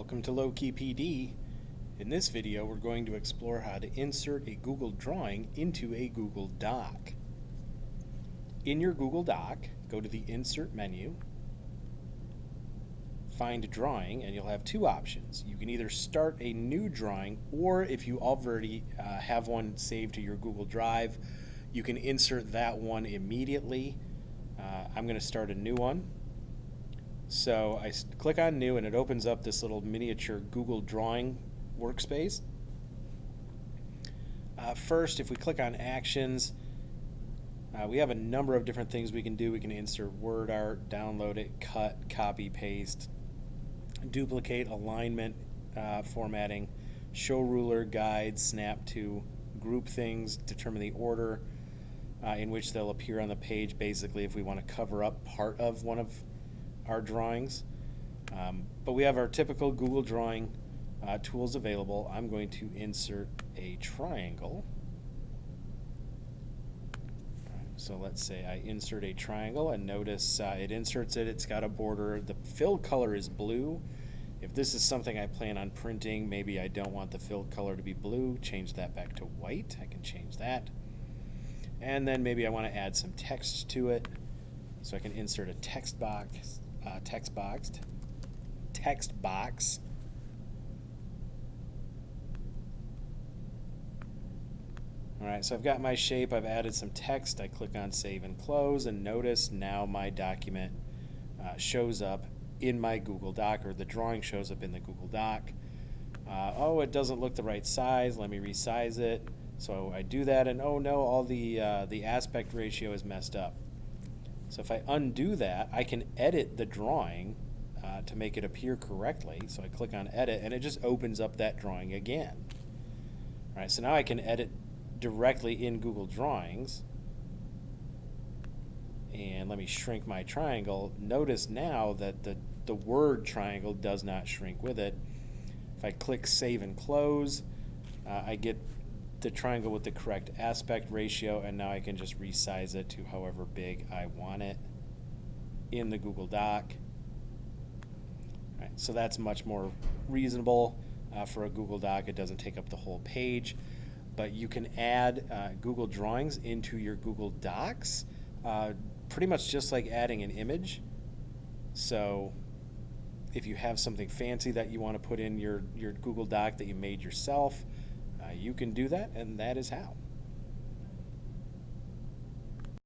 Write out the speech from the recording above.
Welcome to Low-Key PD. In this video, we're going to explore how to insert a Google drawing into a Google Doc. In your Google Doc, go to the Insert menu, find Drawing, and you'll have two options. You can either start a new drawing, or if you already have one saved to your Google Drive, you can insert that one immediately. I'm going to start a new one. So I click on New, and it opens up this little miniature Google Drawing workspace. First, if we click on Actions, we have a number of different things we can do. We can insert word art, download it, cut, copy, paste, duplicate, alignment, formatting, show ruler, guide, snap to, group things, determine the order in which they'll appear on the page, basically if we want to cover up part of one of our drawings. But we have our typical Google Drawing tools available. I'm going to insert a triangle. So let's say I insert a triangle, and notice it inserts it. It's got a border. The filled color is blue. If this is something I plan on printing, maybe I don't want the filled color to be blue, change that back to white. I can change that. And then maybe I want to add some text to it. So I can insert a text box. Alright, so I've got my shape, I've added some text, I click on Save and Close, and notice now my document shows up in my Google Doc, or the drawing shows up in the Google Doc. Oh, it doesn't look the right size, let me resize it. So I do that, and oh no, all the aspect ratio is messed up. So if I undo that, I can edit the drawing to make it appear correctly. So I click on Edit, and it just opens up that drawing again. All right, so now I can edit directly in Google Drawings. And let me shrink my triangle. Notice now that the word triangle does not shrink with it. If I click Save and Close, I get the triangle with the correct aspect ratio, and now I can just resize it to however big I want it in the Google Doc. All right, so that's much more reasonable for a Google Doc. It doesn't take up the whole page, but you can add Google Drawings into your Google Docs pretty much just like adding an image. So if you have something fancy that you want to put in your Google Doc that you made yourself, you can do that, and that is how.